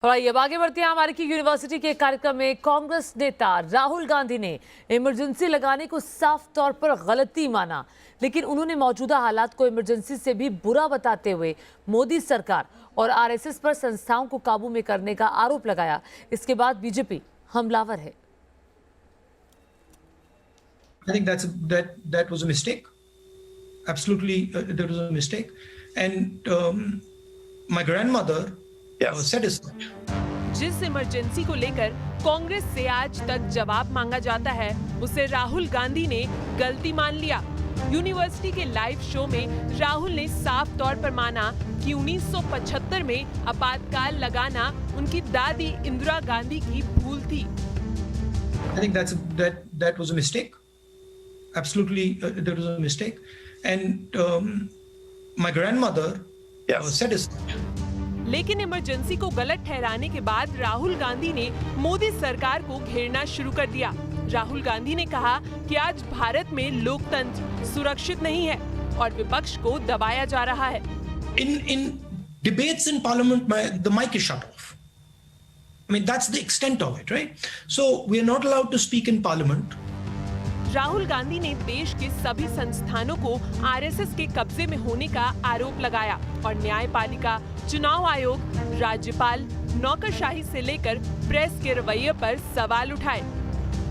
और आइए अब आगे बढ़ते हैं। हमारे की यूनिवर्सिटी के कार्यक्रम में कांग्रेस नेता राहुल गांधी ने इमरजेंसी लगाने को साफ तौर पर गलती माना, लेकिन उन्होंने मौजूदा हालात को इमरजेंसी से भी बुरा बताते हुए मोदी सरकार और आरएसएस पर संस्थाओं को काबू में करने का आरोप लगाया। इसके बाद बीजेपी हमलावर है। I think that was a mistake. Absolutely, that was a mistake. And my grandmother said as such. जिस इमरजेंसी को लेकर कांग्रेस से आज तक जवाब मांगा जाता है, उसे राहुल गांधी ने गलती मान लिया। यूनिवर्सिटी के लाइव शो में राहुल ने साफ तौर पर माना कि 1975 में आपातकाल लगाना उनकी दादी इंदिरा गांधी की भूल थी। I think that was a mistake. Absolutely, that was a mistake. And my grandmother said as such. लेकिन इमरजेंसी को गलत ठहराने के बाद राहुल गांधी ने मोदी सरकार को घेरना शुरू कर दिया। राहुल गांधी ने कहा कि आज भारत में लोकतंत्र सुरक्षित नहीं है और विपक्ष को दबाया जा रहा है। In debates in parliament, the mic is shut off. I mean, that's the extent of it, right? So we are not allowed to speak in parliament. Rahul Gandhi ने देश के सभी संस्थानों को आरएसएस के कब्जे में होने का आरोप लगाया और न्यायपालिका, चुनाव आयोग, राज्यपाल, नौकरशाही से लेकर प्रेस के रवैये पर सवाल उठाए।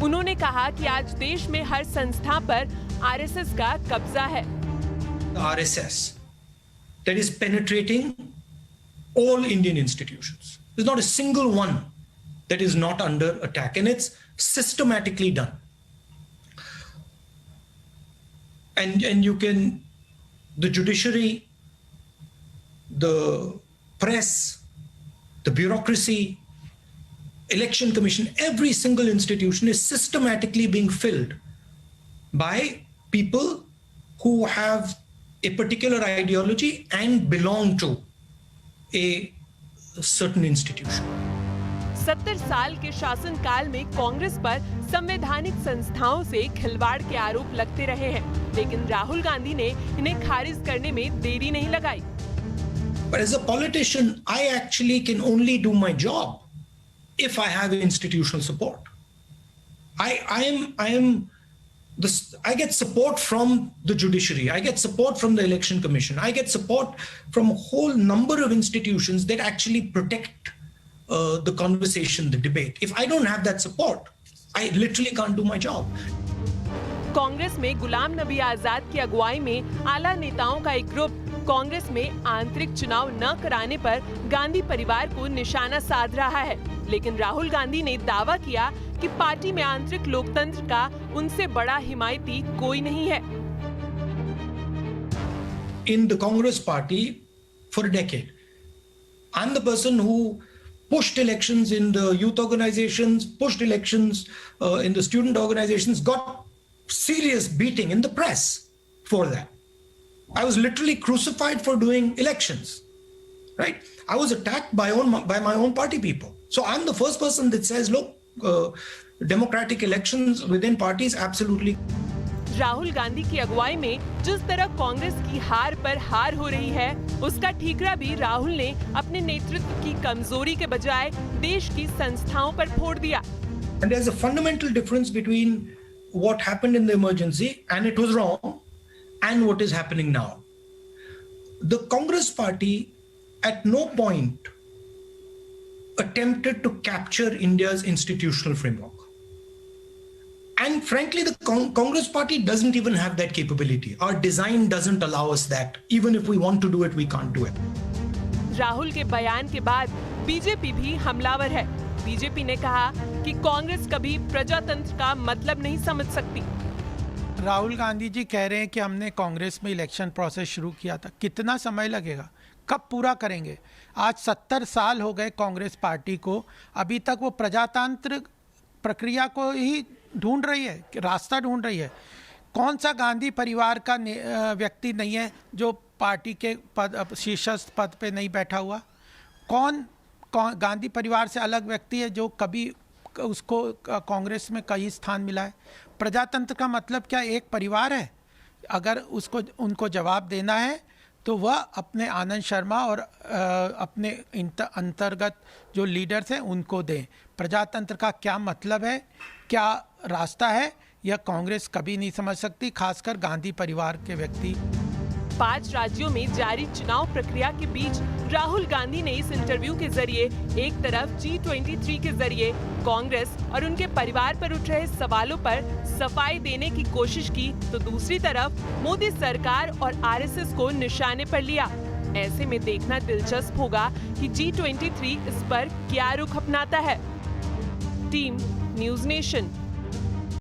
उन्होंने कहा कि आज देश में हर संस्था पर आरएसएस का कब्जा है। RSS that is penetrating all Indian institutions. There's not a single one that is not under attack, and it's systematically done. And you can, the judiciary, the press, the bureaucracy, election commission, every single institution is systematically being filled by people who have a particular ideology and belong to a certain institution. 70 साल के शासनकाल में कांग्रेस पर संवैधानिक संस्थाओं से खिलवाड़ के आरोप लगते रहे हैं, लेकिन राहुल गांधी ने इन्हें खारिज करने में देरी नहीं लगाई। But as a politician, I actually can only do my job if I have institutional support. I get support from the judiciary. I get support from the election commission. I get support from a whole number of institutions that actually protect the conversation, the debate. If I don't have that support, I literally can't do my job. Congress में गुलाम नबी आजाद की अगुवाई में आला नेताओं का एक group Congress में आंतरिक चुनाव न कराने पर गांधी परिवार को निशाना साध रहा है, लेकिन राहुल गांधी ने दावा किया कि पार्टी में आंतरिक लोकतंत्र का उनसे बड़ा हिमायती कोई नहीं है। In the Congress party for a decade, I'm the person who pushed elections in the youth organizations, pushed elections in the student organizations, got serious beating in the press for that. I was literally crucified for doing elections, right? I was attacked by my own party people. So I'm the first person that says, look, democratic elections within parties, absolutely. Rahul Gandhi की अगुवाई में जिस तरह कांग्रेस की हार पर हार हो रही है, उसका ठीकरा भी राहुल ने अपने नेतृत्व की कमजोरी के बजाय देश की संस्थाओं पर फोड़ दिया। And there's a fundamental difference between what happened in the emergency, and it was wrong, and what is happening now. The Congress party at no point attempted to capture India's institutional framework. And frankly, the Congress party doesn't even have that capability. Our design doesn't allow us that. Even if we want to do it, we can't do it. Rahul के बयान के बाद BJP भी हमलावर है। BJP ने कहा कि कांग्रेस कभी प्रजातंत्र का मतलब नहीं समझ सकती। राहुल गांधी जी कह रहे हैं कि हमने कांग्रेस में इलेक्शन प्रोसेस शुरू किया था। कितना समय लगेगा? कब पूरा करेंगे? आज 70 साल हो गए कांग्रेस पार्टी को, अभी तक वो प्रजातांत्रिक प्रक्रिया को ही ढूंढ रही है, रास्ता ढूंढ रही है। कौन सा गांधी परिवार का व्यक्ति नहीं है जो पार्टी के शीर्षस्थ पद पे नहीं बैठा हुआ? कौन गांधी परिवार से अलग व्यक्ति है जो कभी उसको कांग्रेस में कई स्थान मिला है? प्रजातंत्र का मतलब क्या एक परिवार है? अगर उनको जवाब देना है तो वह अपने आनंद शर्मा और अपने अंतर्गत जो लीडर्स हैं उनको दें। प्रजातंत्र का क्या मतलब है, क्या रास्ता है, यह कांग्रेस कभी नहीं समझ सकती, खासकर गांधी परिवार के व्यक्ति। 5 राज्यों में जारी चुनाव प्रक्रिया के बीच राहुल गांधी ने इस इंटरव्यू के जरिए एक तरफ G23 के जरिए कांग्रेस और उनके परिवार पर उठ रहे सवालों पर सफाई देने की कोशिश की, तो दूसरी तरफ मोदी सरकार और आरएसएस को निशाने पर लिया। ऐसे में देखना दिलचस्प होगा कि G23 इस पर क्या रुख अपनाता है। Team news nation.